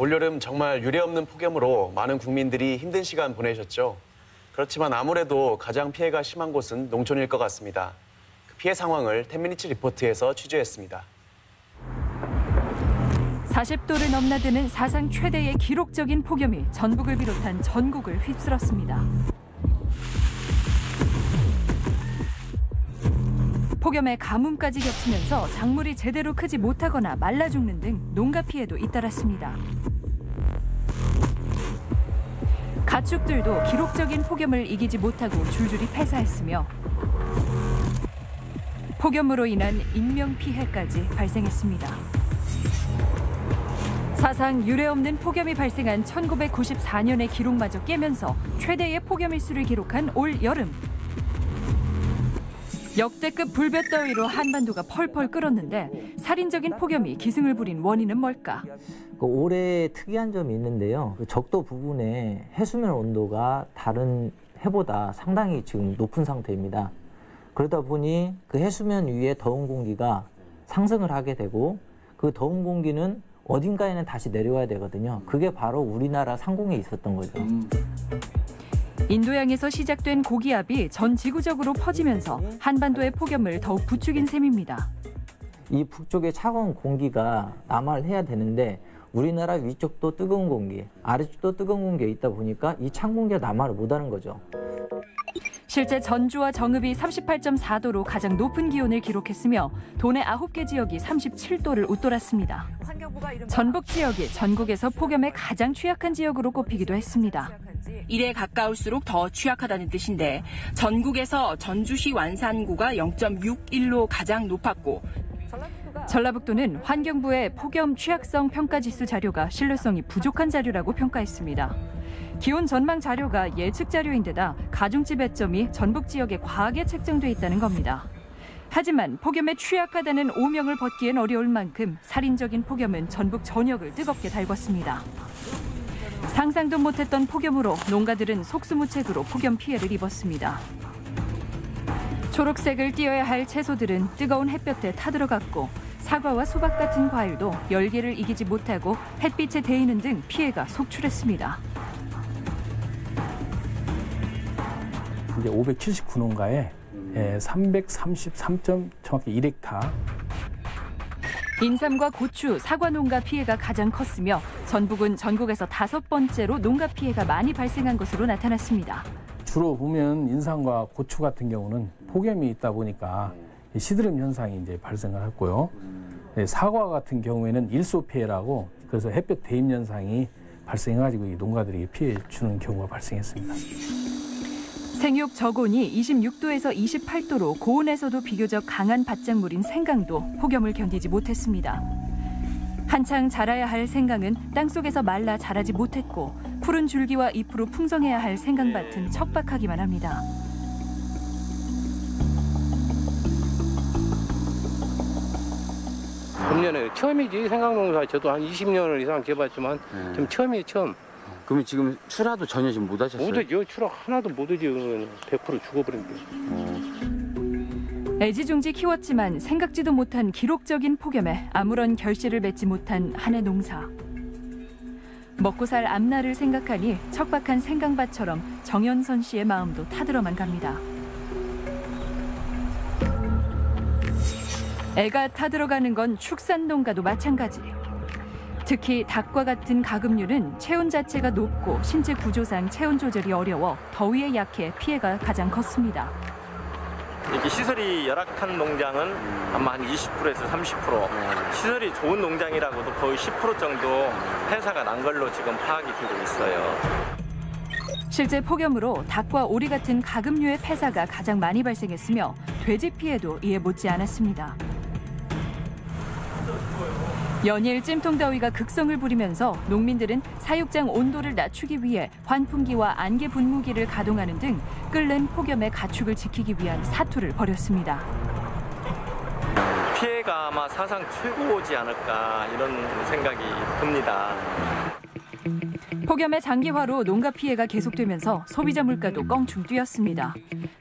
올여름 정말 유례없는 폭염으로 많은 국민들이 힘든 시간 보내셨죠. 그렇지만 아무래도 가장 피해가 심한 곳은 농촌일 것 같습니다. 그 피해 상황을 10미니츠 리포트에서 취재했습니다. 40도를 넘나드는 사상 최대의 기록적인 폭염이 전북을 비롯한 전국을 휩쓸었습니다. 폭염에 가뭄까지 겹치면서 작물이 제대로 크지 못하거나 말라 죽는 등 농가 피해도 잇따랐습니다. 가축들도 기록적인 폭염을 이기지 못하고 줄줄이 폐사했으며 폭염으로 인한 인명피해까지 발생했습니다. 사상 유례없는 폭염이 발생한 1994년의 기록마저 깨면서 최대의 폭염일수를 기록한 올 여름. 역대급 불볕더위로 한반도가 펄펄 끓었는데 살인적인 폭염이 기승을 부린 원인은 뭘까? 올해 특이한 점이 있는데요. 적도 부분에 해수면 온도가 다른 해보다 상당히 지금 높은 상태입니다. 그러다 보니 그 해수면 위에 더운 공기가 상승을 하게 되고 그 더운 공기는 어딘가에는 다시 내려와야 되거든요. 그게 바로 우리나라 상공에 있었던 거죠. 인도양에서 시작된 고기압이 전 지구적으로 퍼지면서 한반도의 폭염을 더욱 부추긴 셈입니다. 이 북쪽에 차가운 공기가 남하를 해야 되는데 우리나라 위쪽도 뜨거운 공기, 아래쪽도 뜨거운 공기가 있다 보니까 이 찬 공기가 남하를 못하는 거죠. 실제 전주와 정읍이 38.4도로 가장 높은 기온을 기록했으며 도내 9개 지역이 37도를 웃돌았습니다. 전북 지역이 전국에서 폭염에 가장 취약한 지역으로 꼽히기도 했습니다. 일에 가까울수록 더 취약하다는 뜻인데 전국에서 전주시 완산구가 0.61로 가장 높았고 전라북도는 환경부의 폭염 취약성 평가지수 자료가 신뢰성이 부족한 자료라고 평가했습니다. 기온 전망 자료가 예측 자료인데다 가중치 배점이 전북 지역에 과하게 책정돼 있다는 겁니다. 하지만 폭염에 취약하다는 오명을 벗기엔 어려울 만큼 살인적인 폭염은 전북 전역을 뜨겁게 달궜습니다. 상상도 못했던 폭염으로 농가들은 속수무책으로 폭염 피해를 입었습니다. 초록색을 띄어야 할 채소들은 뜨거운 햇볕에 타들어갔고 사과와 수박 같은 과일도 열기를 이기지 못하고 햇빛에 데이는 등 피해가 속출했습니다. 이제 579농가에 333점 정확히 1헥타. 인삼과 고추, 사과 농가 피해가 가장 컸으며 전북은 전국에서 5번째로 농가 피해가 많이 발생한 것으로 나타났습니다. 주로 보면 인삼과 고추 같은 경우는 폭염이 있다 보니까 시드름 현상이 이제 발생을 했고요. 사과 같은 경우에는 일소 피해라고 그래서 햇볕 대임 현상이 발생해가지고 이 농가들에게 피해 주는 경우가 발생했습니다. 생육 저온이 26도에서 28도로 고온에서도 비교적 강한 밭작물인 생강도 폭염을 견디지 못했습니다. 한창 자라야 할 생강은 땅속에서 말라 자라지 못했고 푸른 줄기와 잎으로 풍성해야 할 생강밭은 척박하기만 합니다. 금년에 처음이지 생강농사 저도 한 20년을 이상 지어봤지만 좀 처음이에요 처음. 그러면 지금 출하도 전혀 지금 못 하셨어요? 못하죠. 출하 하나도 못하죠. 100% 죽어버린 게. 애지중지 키웠지만 생각지도 못한 기록적인 폭염에 아무런 결실을 맺지 못한 한 해 농사. 먹고 살 앞날을 생각하니 척박한 생강밭처럼 정연선 씨의 마음도 타들어만 갑니다. 애가 타들어가는 건 축산농가도 마찬가지. 특히 닭과 같은 가금류는 체온 자체가 높고 신체 구조상 체온 조절이 어려워 더위에 약해 피해가 가장 컸습니다. 이렇게 시설이 열악한 농장은 아마 한 20%에서 30%, 시설이 좋은 농장이라고도 거의 10% 정도 폐사가 난 걸로 지금 파악이 되고 있어요. 실제 폭염으로 닭과 오리 같은 가금류의 폐사가 가장 많이 발생했으며 돼지 피해도 이에 못지 않았습니다. 연일 찜통더위가 극성을 부리면서 농민들은 사육장 온도를 낮추기 위해 환풍기와 안개 분무기를 가동하는 등 끓는 폭염에 가축을 지키기 위한 사투를 벌였습니다. 피해가 아마 사상 최고지 않을까 이런 생각이 듭니다. 폭염의 장기화로 농가 피해가 계속되면서 소비자 물가도 껑충 뛰었습니다.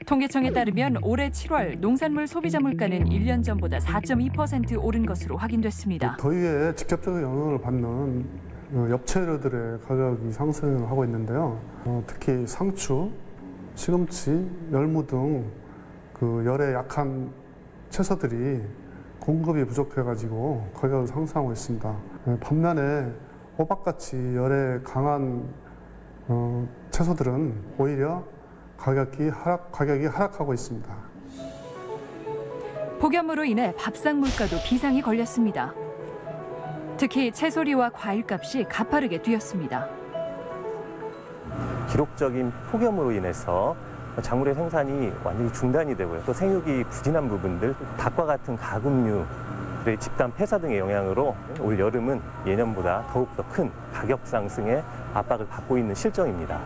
통계청에 따르면 올해 7월 농산물 소비자 물가는 1년 전보다 4.2% 오른 것으로 확인됐습니다. 더위에 직접적으로 영향을 받는 엽채류들의 가격이 상승을 하고 있는데요. 특히 상추, 시금치, 열무 등 그 열에 약한 채소들이 공급이 부족해가지고 가격을 상승하고 있습니다. 반면에 호박같이 열에 강한 채소들은 오히려 가격이 하락하고 있습니다. 폭염으로 인해 밥상 물가도 비상이 걸렸습니다. 특히 채소류와 과일값이 가파르게 뛰었습니다. 기록적인 폭염으로 인해서 작물의 생산이 완전히 중단이 되고요. 또 생육이 부진한 부분들, 닭과 같은 가금류들의 집단 폐사 등의 영향으로 올 여름은 예년보다 더욱더 큰 가격 상승에 압박을 받고 있는 실정입니다.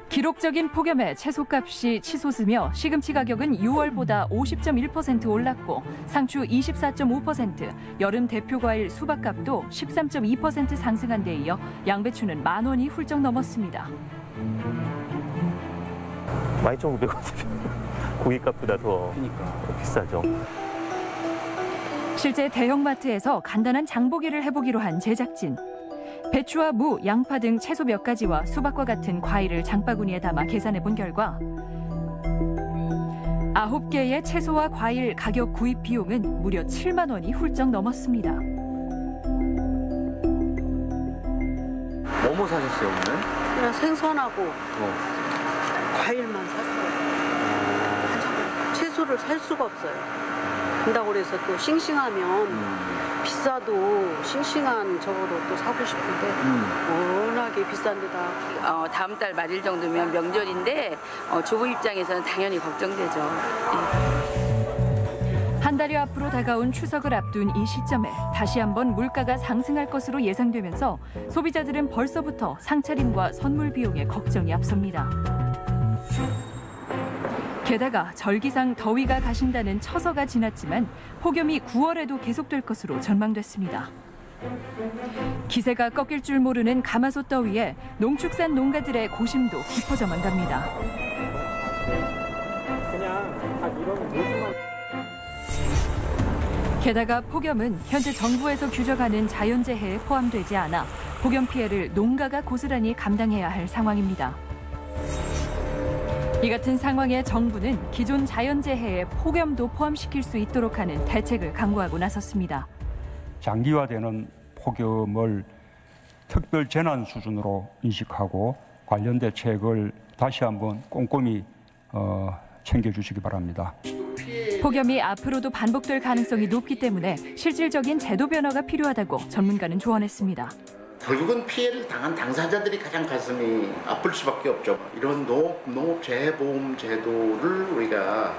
기록적인 폭염에 채소값이 치솟으며 시금치 가격은 6월보다 50.1% 올랐고 상추 24.5%, 여름 대표 과일 수박값도 13.2% 상승한 데 이어 양배추는 10,000원이 훌쩍 넘었습니다. 12,900원. 고깃값보다 더 비싸죠. 실제 대형마트에서 간단한 장보기를 해보기로 한 제작진. 배추와 무, 양파 등 채소 몇 가지와 수박과 같은 과일을 장바구니에 담아 계산해 본 결과 9개의 채소와 과일 가격 구입 비용은 무려 7만 원이 훌쩍 넘었습니다. 뭐뭐 사셨어요, 오늘? 그냥 생선하고 과일만 샀어요. 채소를 살 수가 없어요. 된다고 그래서 또 싱싱하면 비싸도 싱싱한 저거로 또 사고 싶은데 워낙에 비싼 데다. 다음 달 말일 정도면 명절인데 주부 입장에서는 당연히 걱정되죠. 한 달여 앞으로 다가온 추석을 앞둔 이 시점에 다시 한번 물가가 상승할 것으로 예상되면서 소비자들은 벌써부터 상차림과 선물 비용에 걱정이 앞섭니다. 게다가 절기상 더위가 가신다는 처서가 지났지만 폭염이 9월에도 계속될 것으로 전망됐습니다. 기세가 꺾일 줄 모르는 가마솥 더위에 농축산 농가들의 고심도 깊어져만 갑니다. 게다가 폭염은 현재 정부에서 규정하는 자연재해에 포함되지 않아 폭염 피해를 농가가 고스란히 감당해야 할 상황입니다. 이 같은 상황에 정부는 기존 자연재해에 폭염도 포함시킬 수 있도록 하는 대책을 강구하고 나섰습니다. 장기화되는 폭염을 특별 재난 수준으로 인식하고 관련 대책을 다시 한번 꼼꼼히 챙겨주시기 바랍니다. 폭염이 앞으로도 반복될 가능성이 높기 때문에 실질적인 제도 변화가 필요하다고 전문가는 조언했습니다. 결국은 피해를 당한 당사자들이 가장 가슴이 아플 수밖에 없죠. 이런 농업재해보험 제도를 우리가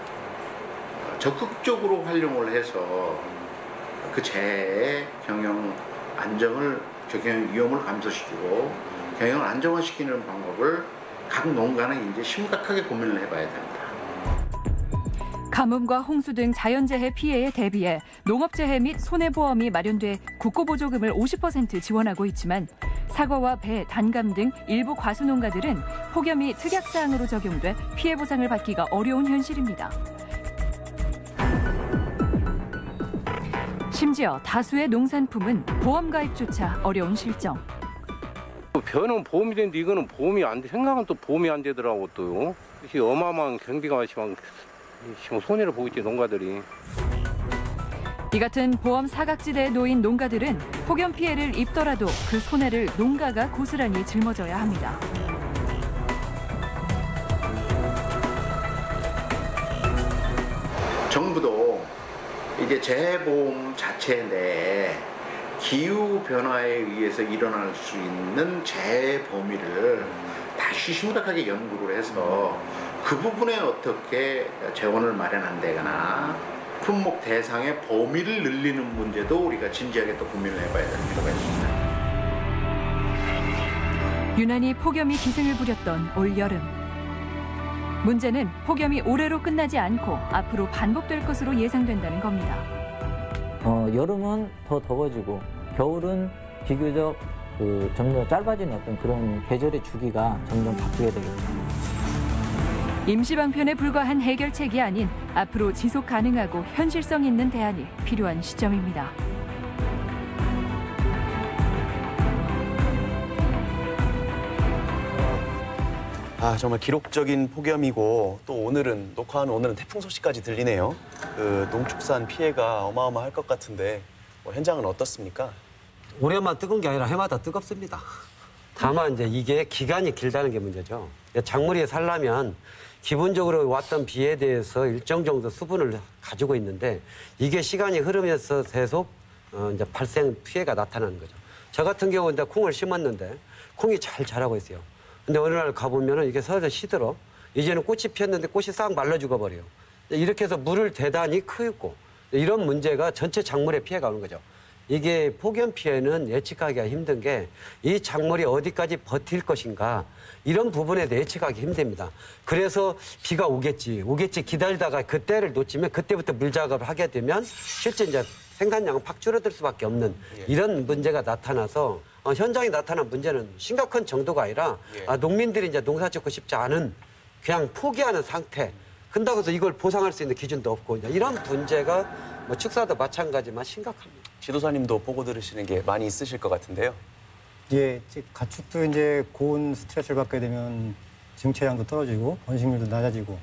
적극적으로 활용을 해서 그 재해의 경영 안정을, 경영 위험을 감소시키고 경영을 안정화시키는 방법을 각 농가는 이제 심각하게 고민을 해봐야 됩니다. 가뭄과 홍수 등 자연재해 피해에 대비해 농업재해 및 손해보험이 마련돼 국고보조금을 50% 지원하고 있지만 사과와 배, 단감 등 일부 과수농가들은 폭염이 특약사항으로 적용돼 피해 보상을 받기가 어려운 현실입니다. 심지어 다수의 농산품은 보험 가입조차 어려운 실정. 벼는 보험이 되는데 이거는 보험이 안 돼. 생각은 또 보험이 안 되더라고 또요. 어마어마한 경비가 지금 손해를 보고 있지 농가들이. 이 같은 보험 사각지대에 놓인 농가들은 폭염 피해를 입더라도 그 손해를 농가가 고스란히 짊어져야 합니다. 정부도 이제 재해보험 자체 내에 기후 변화에 의해서 일어날 수 있는 재해 범위를 다시 심각하게 연구를 해서 그 부분에 어떻게 재원을 마련한다거나 품목 대상의 범위를 늘리는 문제도 우리가 진지하게 또 고민을 해봐야 될 필요가 있습니다. 유난히 폭염이 기승을 부렸던 올 여름. 문제는 폭염이 올해로 끝나지 않고 앞으로 반복될 것으로 예상된다는 겁니다. 여름은 더 더워지고 겨울은 비교적 점점 짧아지는 어떤 그런 계절의 주기가 점점 바뀌게 되겠죠. 임시방편에 불과한 해결책이 아닌 앞으로 지속 가능하고 현실성 있는 대안이 필요한 시점입니다. 정말 기록적인 폭염이고 또 녹화하는 오늘은 태풍 소식까지 들리네요. 그 농축산 피해가 어마어마할 것 같은데 현장은 어떻습니까? 올해만 뜨거운 게 아니라 해마다 뜨겁습니다. 다만 이제 이게 기간이 길다는 게 문제죠. 작물이 살려면 기본적으로 왔던 비에 대해서 일정 정도 수분을 가지고 있는데 이게 시간이 흐르면서 계속 이제 발생 피해가 나타나는 거죠. 저 같은 경우는 이제 콩을 심었는데 콩이 잘 자라고 있어요. 근데 어느 날 가보면은 이게 서서 시들어. 이제는 꽃이 피었는데 꽃이 싹 말라 죽어버려요. 이렇게 해서 물을 대단히 크고 이런 문제가 전체 작물에 피해가 오는 거죠. 이게 폭염 피해는 예측하기가 힘든 게 이 작물이 어디까지 버틸 것인가 이런 부분에 대해 예측하기 힘듭니다. 그래서 비가 오겠지 기다리다가 그때를 놓치면 그때부터 물 작업을 하게 되면 실제 이제 생산량은 팍 줄어들 수밖에 없는 이런 문제가 나타나서 현장에 나타난 문제는 심각한 정도가 아니라 농민들이 이제 농사 짓고 싶지 않은 그냥 포기하는 상태. 그런다고 해서 이걸 보상할 수 있는 기준도 없고 이런 문제가 뭐 축사도 마찬가지지만 심각합니다. 지도사님도 보고 들으시는 게 많이 있으실 것 같은데요. 예, 가축도 이제 고온 스트레스를 받게 되면 증체량도 떨어지고 번식률도 낮아지고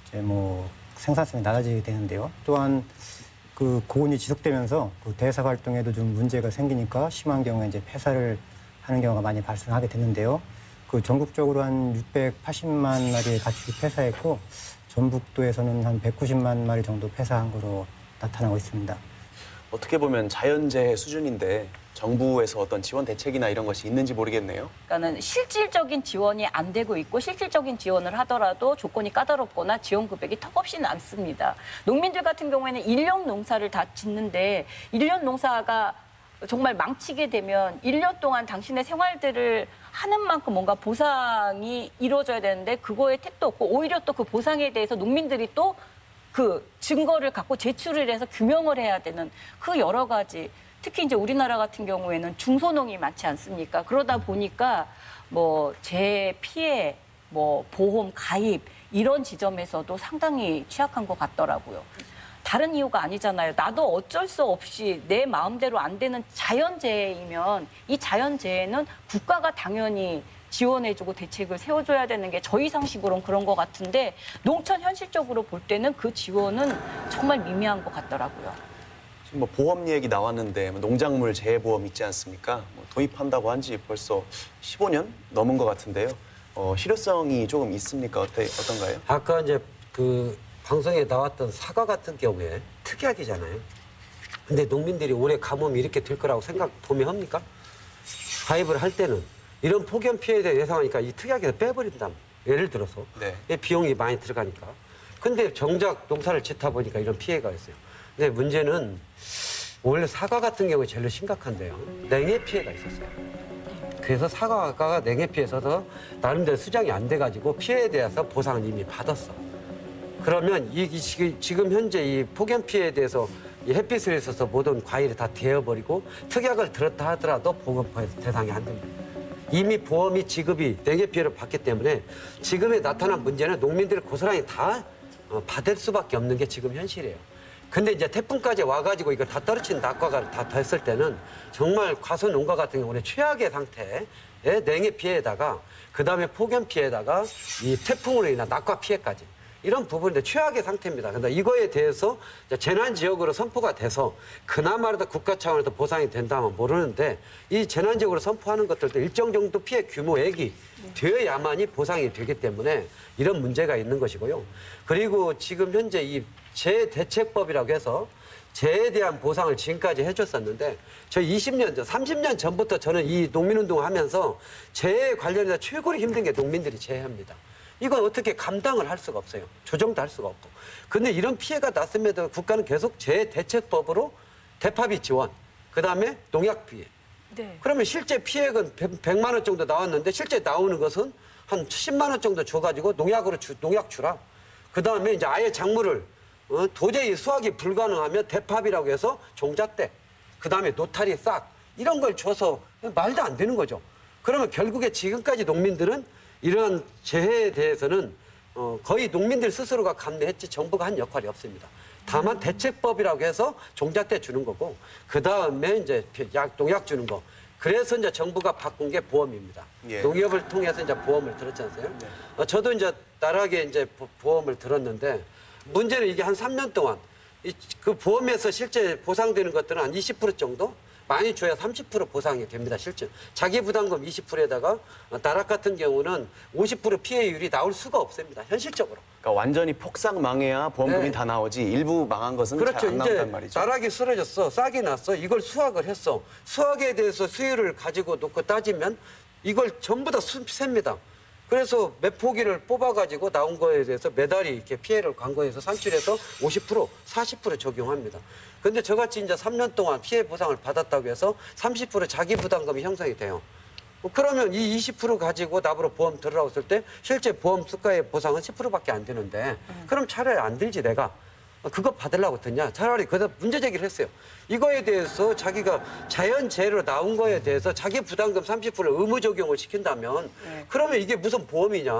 이제 뭐 생산성이 낮아지게 되는데요. 또한 그 고온이 지속되면서 그 대사 활동에도 좀 문제가 생기니까 심한 경우에 이제 폐사를 하는 경우가 많이 발생하게 됐는데요. 그 전국적으로 한 680만 마리의 가축이 폐사했고 전북도에서는 한 190만 마리 정도 폐사한 것으로 나타나고 있습니다. 어떻게 보면 자연재해 수준인데 정부에서 어떤 지원 대책이나 이런 것이 있는지 모르겠네요. 그러니까는 실질적인 지원이 안 되고 있고 실질적인 지원을 하더라도 조건이 까다롭거나 지원 금액이 턱없이 남습니다. 농민들 같은 경우에는 1년 농사를 다 짓는데 1년 농사가 정말 망치게 되면 1년 동안 당신의 생활들을 하는 만큼 뭔가 보상이 이루어져야 되는데 그거에 택도 없고 오히려 또 그 보상에 대해서 농민들이 또 그 증거를 갖고 제출을 해서 규명을 해야 되는 그 여러 가지 특히 이제 우리나라 같은 경우에는 중소농이 많지 않습니까? 그러다 보니까 뭐 재해 피해, 뭐 보험 가입 이런 지점에서도 상당히 취약한 것 같더라고요. 다른 이유가 아니잖아요. 나도 어쩔 수 없이 내 마음대로 안 되는 자연재해이면 이 자연재해는 국가가 당연히 지원해주고 대책을 세워줘야 되는 게 저희 상식으로는 그런 것 같은데 농촌 현실적으로 볼 때는 그 지원은 정말 미미한 것 같더라고요. 지금 뭐 보험 얘기 나왔는데 농작물 재해보험 있지 않습니까? 도입한다고 한 지 벌써 15년 넘은 것 같은데요. 실효성이 조금 있습니까? 어떤가요? 아까 이제 그 방송에 나왔던 사과 같은 경우에 특약이잖아요. 근데 농민들이 올해 가뭄이 이렇게 될 거라고 도매합니까? 가입을 할 때는 이런 폭염 피해에 대해 예상하니까 이 특약에서 빼버린다. 예를 들어서 비용이 많이 들어가니까. 근데 정작 농사를 짓다 보니까 이런 피해가 있어요. 근데 문제는 원래 사과 같은 경우에 제일 심각한데요. 냉해 피해가 있었어요. 그래서 사과가 냉해 피해서 나름대로 수정이 안 돼가지고 피해에 대해서 보상을 이미 받았어. 그러면 지금 현재 이 폭염 피해에 대해서 이 햇빛을 있어서 모든 과일이 다 데어버리고 특약을 들었다 하더라도 보험 대상이 안 됩니다. 이미 보험이 지급이 냉해 피해를 받기 때문에 지금에 나타난 문제는 농민들이 고스란히 다 받을 수밖에 없는 게 지금 현실이에요. 근데 이제 태풍까지 와가지고 이거 다 떨어진 낙과가 다 됐을 때는 정말 과수 농가 같은 경우는 최악의 상태의 냉해 피해에다가 그 다음에 폭염 피해에다가 이 태풍으로 인한 낙과 피해까지 이런 부분인데 최악의 상태입니다. 근데 이거에 대해서 재난 지역으로 선포가 돼서 그나마라도 국가 차원에서 보상이 된다면 모르는데 이 재난 지역으로 선포하는 것들도 일정 정도 피해 규모액이 되어야만이 보상이 되기 때문에 이런 문제가 있는 것이고요. 그리고 지금 현재 이 재해대책법이라고 해서 재해에 대한 보상을 지금까지 해줬었는데 저 20년 전, 30년 전부터 저는 이 농민운동을 하면서 재해 관련해서 최고로 힘든 게 농민들이 재해입니다. 이건 어떻게 감당을 할 수가 없어요. 조정도 할 수가 없고. 근데 이런 피해가 났음에도 국가는 계속 재해대책법으로 대파비 지원, 그다음에 농약 피해. 그러면 실제 피해액은 100만 원 정도 나왔는데 실제 나오는 것은 한 10만 원 정도 줘가지고 농약 주라. 그다음에 이제 아예 작물을 도저히 수확이 불가능하면 대파비라고 해서 종잣대, 그다음에 노타리 싹 이런 걸 줘서 말도 안 되는 거죠. 그러면 결국에 지금까지 농민들은 이러한 재해에 대해서는 거의 농민들 스스로가 감내했지 정부가 한 역할이 없습니다. 다만 대책법이라고 해서 종잣대 주는 거고 그 다음에 이제 농약 주는 거 그래서 이제 정부가 바꾼 게 보험입니다. 예. 농협을 통해서 이제 보험을 들었지 않습니까? 저도 이제 나락에 이제 보험을 들었는데 문제는 이게 한 3년 동안 그 보험에서 실제 보상되는 것들은 한 20% 정도? 많이 줘야 30% 보상이 됩니다, 실제. 자기 부담금 20%에다가 나락 같은 경우는 50% 피해율이 나올 수가 없습니다, 현실적으로. 그러니까 완전히 폭삭 망해야 보험금이 네. 다 나오지 일부 망한 것은 잘 그렇죠. 안 이제 나온단 말이죠. 나락이 쓰러졌어, 싹이 났어, 이걸 수확을 했어. 수확에 대해서 수율을 가지고 놓고 따지면 이걸 전부 다 셉니다. 그래서 몇 포기를 뽑아가지고 나온 거에 대해서 매달이 이렇게 피해를 광고해서 산출해서 50%, 40% 적용합니다. 근데 저같이 이제 3년 동안 피해 보상을 받았다고 해서 30% 자기 부담금이 형성이 돼요. 그러면 이 20% 가지고 나보러 보험 들으라고 했을 때 실제 보험 수가의 보상은 10%밖에 안 되는데 그럼 차라리 안 들지 내가. 그거 받으려고 듣냐? 차라리 그래서 문제 제기를 했어요. 이거에 대해서 자기가 자연재해로 나온 거에 대해서 자기 부담금 30%를 의무 적용을 시킨다면 그러면 이게 무슨 보험이냐?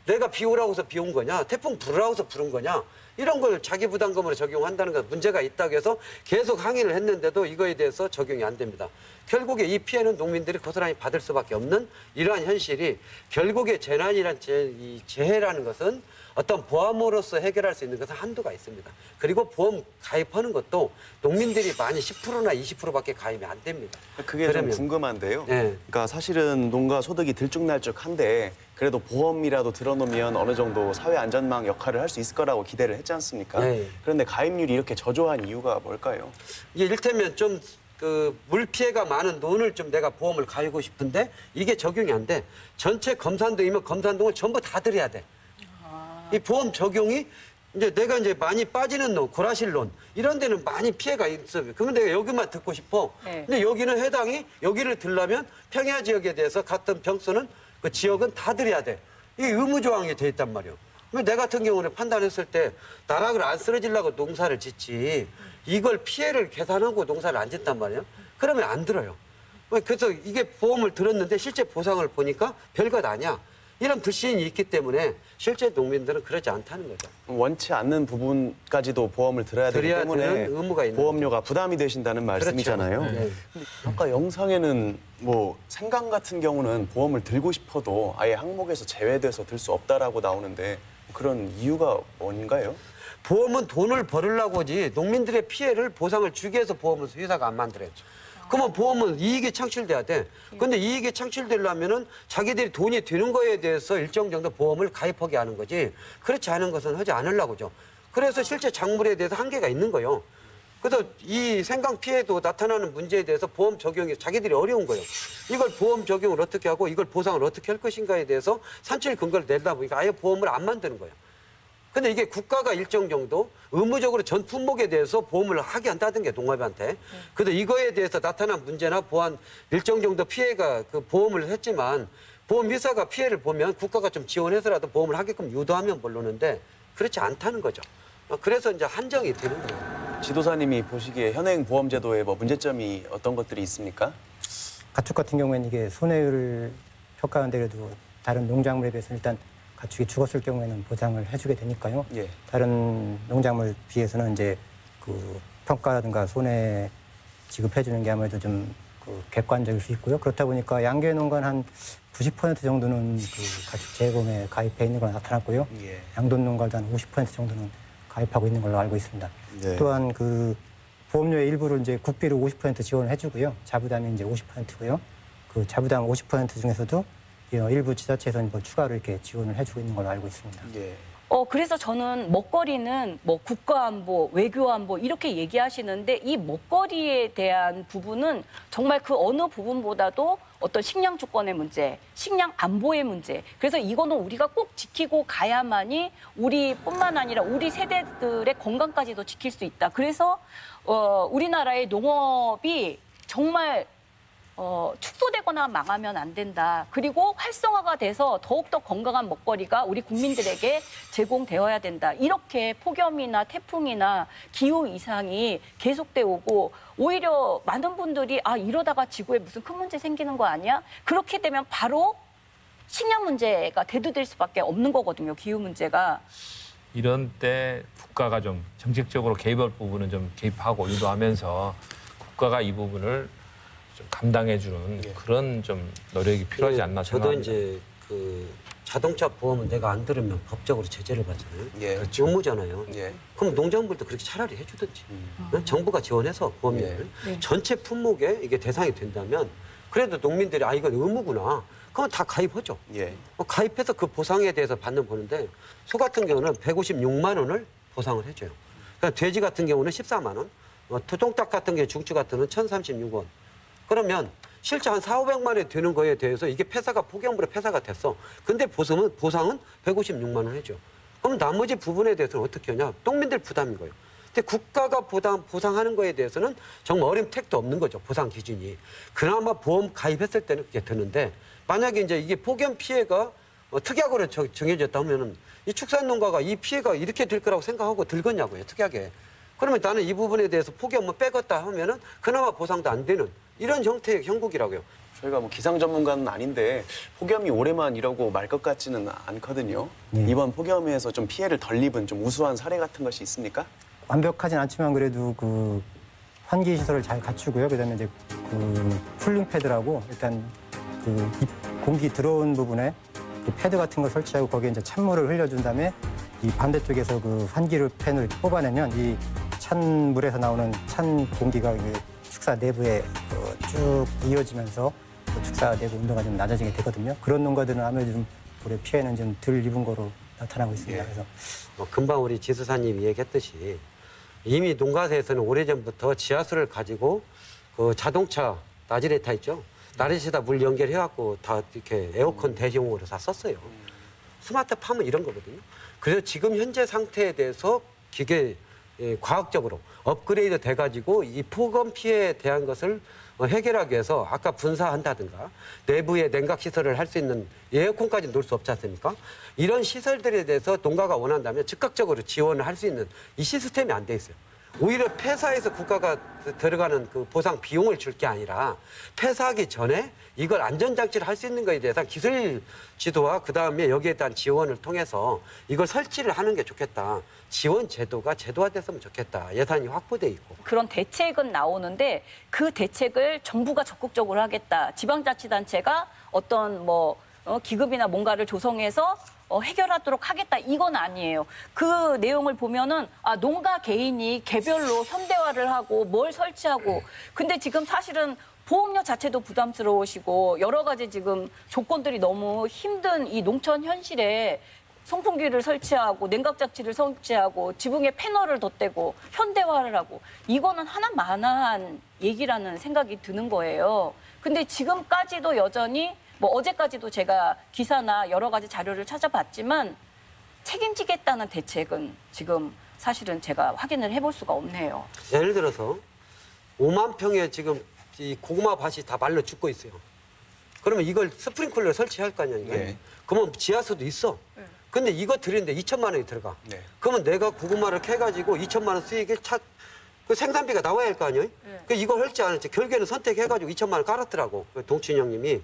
내가 비 오라고 해서 비 온 거냐? 태풍 불으라고 해서 부른 거냐? 이런 걸 자기 부담금으로 적용한다는 건 문제가 있다고 해서 계속 항의를 했는데도 이거에 대해서 적용이 안 됩니다. 결국에 이 피해는 농민들이 고스란히 받을 수밖에 없는 이러한 현실이 결국에 재난이란 이 재해라는 것은 어떤 보험으로서 해결할 수 있는 것은 한도가 있습니다. 그리고 보험 가입하는 것도 농민들이 많이 10%나 20%밖에 가입이 안 됩니다. 그게 좀 궁금한데요. 그러니까 사실은 농가 소득이 들쭉날쭉한데 그래도 보험이라도 들어놓으면 어느 정도 사회 안전망 역할을 할 수 있을 거라고 기대를 했지 않습니까? 그런데 가입률이 이렇게 저조한 이유가 뭘까요? 이게 이를테면 좀 그 물 피해가 많은 논을 좀 내가 보험을 가입하고 싶은데 이게 적용이 안 돼. 전체 검산동이면 검산동을 전부 다 들여야 돼. 이 보험 적용이 이제 내가 이제 많이 빠지는 논, 고라실론 이런 데는 많이 피해가 있어요. 그러면 내가 여기만 듣고 싶어. 근데 여기는 해당이 여기를 들려면 평야 지역에 대해서 같은 평수는 그 지역은 다 들여야 돼. 이게 의무 조항이 돼 있단 말이에요. 그러면 내 같은 경우는 판단했을 때 나락을 안 쓰러지려고 농사를 짓지 이걸 피해를 계산하고 농사를 안 짓단 말이에요. 그러면 안 들어요. 그래서 이게 보험을 들었는데 실제 보상을 보니까 별것 아니야. 이런 불신이 있기 때문에 실제 농민들은 그러지 않다는 거죠. 원치 않는 부분까지도 보험을 들어야 되기 때문에 의무가 있는 보험료가 부담이 되신다는 말씀이잖아요. 그렇죠. 네. 근데 아까 영상에는 뭐 생강 같은 경우는 보험을 들고 싶어도 아예 항목에서 제외돼서 들 수 없다라고 나오는데 그런 이유가 뭔가요? 보험은 돈을 벌으려고 하지 농민들의 피해를 보상을 주기 위해서 보험을 회사가 안 만들어요. 그러면 보험은 이익이 창출돼야 돼. 근데 이익이 창출되려면은 자기들이 돈이 되는 거에 대해서 일정 정도 보험을 가입하게 하는 거지. 그렇지 않은 것은 하지 않으려고 하죠. 그래서 실제 작물에 대해서 한계가 있는 거예요. 그래서 이 생강 피해도 나타나는 문제에 대해서 보험 적용이 자기들이 어려운 거예요. 이걸 보험 적용을 어떻게 하고 이걸 보상을 어떻게 할 것인가에 대해서 산출 근거를 내다 보니까 아예 보험을 안 만드는 거예요. 근데 이게 국가가 일정 정도 의무적으로 전 품목에 대해서 보험을 하게 한다는 게 농업한테. 그래서 이거에 대해서 나타난 문제나 보안 일정 정도 피해가 그 보험을 했지만 보험회사가 피해를 보면 국가가 좀 지원해서라도 보험을 하게끔 유도하면 모르는데 그렇지 않다는 거죠. 그래서 이제 한정이 되는 거예요. 지도사님이 보시기에 현행 보험제도에 뭐 문제점이 어떤 것들이 있습니까? 가축 같은 경우에는 이게 손해율을 평가하는데 그래도 다른 농작물에 비해서 일단 가축이 죽었을 경우에는 보상을 해주게 되니까요. 다른 농작물 비해서는 이제 그 평가라든가 손해 지급해주는 게 아무래도 좀 그 객관적일 수 있고요. 그렇다 보니까 양계 농가는 한 90% 정도는 그 가축 재보험에 가입해 있는 걸로 나타났고요. 양돈 농가도 한 50% 정도는 가입하고 있는 걸로 알고 있습니다. 또한 그 보험료의 일부를 이제 국비로 50% 지원을 해주고요. 자부담이 이제 50%고요. 그 자부담 50% 중에서도 일부 지자체에서는 뭐 추가로 이렇게 지원을 해주고 있는 걸로 알고 있습니다. 그래서 저는 먹거리는 뭐 국가안보, 외교안보 이렇게 얘기하시는데 이 먹거리에 대한 부분은 정말 그 어느 부분보다도 어떤 식량 주권의 문제, 식량 안보의 문제. 그래서 이거는 우리가 꼭 지키고 가야만이 우리뿐만 아니라 우리 세대들의 건강까지도 지킬 수 있다. 그래서 우리나라의 농업이 정말 축소되거나 망하면 안 된다. 그리고 활성화가 돼서 더욱더 건강한 먹거리가 우리 국민들에게 제공되어야 된다. 이렇게 폭염이나 태풍이나 기후 이상이 계속돼 오고 오히려 많은 분들이 이러다가 지구에 무슨 큰 문제 생기는 거 아니야? 그렇게 되면 바로 식량 문제가 대두될 수밖에 없는 거거든요. 기후 문제가. 이런 때 국가가 좀 정책적으로 개입할 부분은 좀 개입하고 유도하면서 국가가 이 부분을 좀 감당해주는 그런 좀 노력이 필요하지 않나 저도 생각합니다. 이제 그 자동차 보험은 내가 안 들으면 법적으로 제재를 받잖아요. 그렇죠. 의무잖아요. 그럼 농장물도 그렇게 차라리 해주든지 정부가 지원해서 보험료를 전체 품목에 이게 대상이 된다면 그래도 농민들이 아 이건 의무구나. 그러면 다 가입하죠. 가입해서 그 보상에 대해서 보는데 소 같은 경우는 156만 원을 보상을 해줘요. 그러니까 돼지 같은 경우는 14만 원, 토종닭 같은 경우 중추 같은 경우는 1,036원. 그러면 실제 한 4,500만 원이 되는 거에 대해서 이게 폭염으로 폐사가 됐어. 근데 보상은 156만 원 해줘. 그럼 나머지 부분에 대해서는 어떻게 하냐? 농민들 부담인 거예요. 근데 국가가 보상하는 거에 대해서는 정말 어림택도 없는 거죠. 보상 기준이. 그나마 보험 가입했을 때는 그게 드는데 만약에 이제 이게 폭염 피해가 특약으로 정해졌다 하면은 이 축산농가가 이 피해가 이렇게 될 거라고 생각하고 들겠냐고요. 특약에. 그러면 나는 이 부분에 대해서 폭염을 빼겠다 하면은 그나마 보상도 안 되는 이런 형태의 형국이라고요. 저희가 뭐 기상 전문가는 아닌데 폭염이 올해만 이러고 말 것 같지는 않거든요. 이번 폭염에서 좀 피해를 덜 입은 좀 우수한 사례 같은 것이 있습니까? 완벽하진 않지만 그래도 그 환기 시설을 잘 갖추고요. 그다음에 이제 그 쿨링 패드라고 일단 그 공기 들어온 부분에 패드 같은 걸 설치하고 거기에 이제 찬물을 흘려준 다음에 이 반대쪽에서 그 환기를 팬을 뽑아내면 이 찬 물에서 나오는 찬 공기가 축사 내부에 쭉 이어지면서 축사 내부 온도가 좀 낮아지게 되거든요. 그런 농가들은 아무래도 좀 올해 피해는 좀 덜 입은 거로 나타나고 있습니다. 그래서 금방 우리 지수사님이 얘기했듯이 이미 농가에서는 오래전부터 지하수를 가지고 그 자동차 나지레타 있죠. 나지레타 물 연결해갖고 다 이렇게 에어컨 대용으로 다 썼어요. 스마트팜은 이런 거거든요. 그래서 지금 현재 상태에 대해서 기계 과학적으로 업그레이드 돼가지고 이 폭염 피해에 대한 것을 해결하기 위해서 아까 분사한다든가 내부에 냉각 시설을 할 수 있는 에어컨까지 놓을 수 없지 않습니까? 이런 시설들에 대해서 농가가 원한다면 즉각적으로 지원을 할 수 있는 이 시스템이 안 돼 있어요. 오히려 폐사해서 국가가 들어가는 그 보상 비용을 줄 게 아니라 폐사하기 전에 이걸 안전장치를 할 수 있는 거에 대해서 기술 지도와 그다음에 여기에 대한 지원을 통해서 이걸 설치를 하는 게 좋겠다. 지원 제도가 제도화됐으면 좋겠다. 예산이 확보돼 있고. 그런 대책은 나오는데 그 대책을 정부가 적극적으로 하겠다. 지방자치단체가 어떤 기금이나 뭔가를 조성해서 해결하도록 하겠다. 이건 아니에요. 그 내용을 보면은 농가 개인이 개별로 현대화를 하고 뭘 설치하고 근데 지금 사실은 보험료 자체도 부담스러우시고 여러 가지 지금 조건들이 너무 힘든 이 농촌 현실에 송풍기를 설치하고 냉각장치를 설치하고 지붕에 패널을 덧대고 현대화를 하고 이거는 하나만한 얘기라는 생각이 드는 거예요. 근데 지금까지도 여전히 어제까지도 제가 기사나 여러 가지 자료를 찾아봤지만 책임지겠다는 대책은 지금 사실은 제가 확인을 해볼 수가 없네요. 예를 들어서 5만 평에 지금 이 고구마 밭이 다 말라 죽고 있어요. 그러면 이걸 스프링클러를 설치할 거 아니에요. 그러면 지하수도 있어. 근데 이거 들이는데 2천만 원이 들어가. 그러면 내가 고구마를 캐가지고 2천만 원 수익이 그 생산비가 나와야 할 거 아니에요? 그 이걸 할지 안 할지 결국에는 선택해가지고 2천만 원 깔았더라고. 동춘 형님이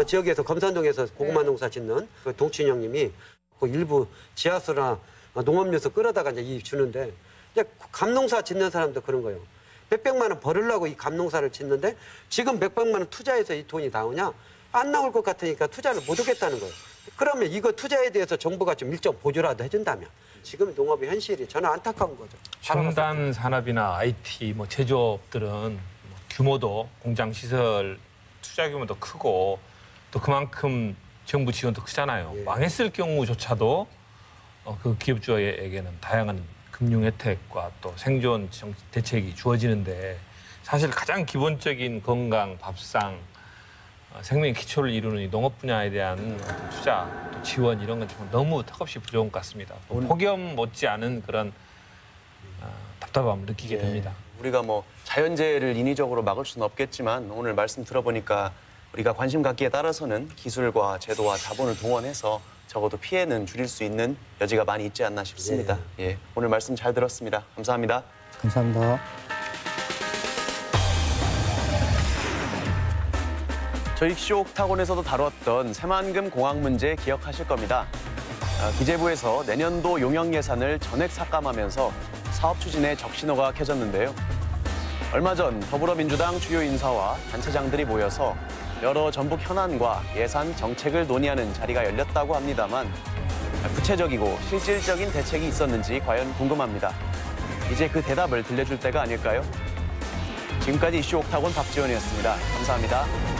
지역에서 검산동에서 고구마 농사 짓는 그 동춘 형님이 그 일부 지하수나 농업료서 끌어다가 이제 주는데 이제 감농사 짓는 사람도 그런 거예요. 몇백만 원 벌으려고 이 감농사를 짓는데 지금 몇백만 원 투자해서 이 돈이 나오냐? 안 나올 것 같으니까 투자를 못 하겠다는 거예요. 그러면 이거 투자에 대해서 정부가 좀 일정 보조라도 해준다면 지금 농업의 현실이 저는 안타까운 거죠. 첨단 산업이나 IT, 제조업들은 규모도 공장 시설 투자 규모도 크고 또 그만큼 정부 지원도 크잖아요. 망했을 경우조차도 그 기업주에게는 다양한 금융 혜택과 또 생존 대책이 주어지는데 사실 가장 기본적인 건강, 밥상, 생명의 기초를 이루는 이 농업 분야에 대한 투자, 또 지원 이런 건 좀 너무 턱없이 부족한 것 같습니다. 폭염 못지않은 그런 답답함을 느끼게 됩니다. 우리가 자연재해를 인위적으로 막을 수는 없겠지만 오늘 말씀 들어보니까 우리가 관심 갖기에 따라서는 기술과 제도와 자본을 동원해서 적어도 피해는 줄일 수 있는 여지가 많이 있지 않나 싶습니다. 오늘 말씀 잘 들었습니다. 감사합니다. 감사합니다. 저희 쇼 옥타곤에서도 다뤘던 새만금 공학 문제 기억하실 겁니다. 기재부에서 내년도 용역 예산을 전액 삭감하면서 사업 추진에 적신호가 켜졌는데요. 얼마 전 더불어민주당 주요 인사와 단체장들이 모여서 여러 전북 현안과 예산, 정책을 논의하는 자리가 열렸다고 합니다만 구체적이고 실질적인 대책이 있었는지 과연 궁금합니다. 이제 그 대답을 들려줄 때가 아닐까요? 지금까지 이슈 옥타곤 박지원이었습니다. 감사합니다.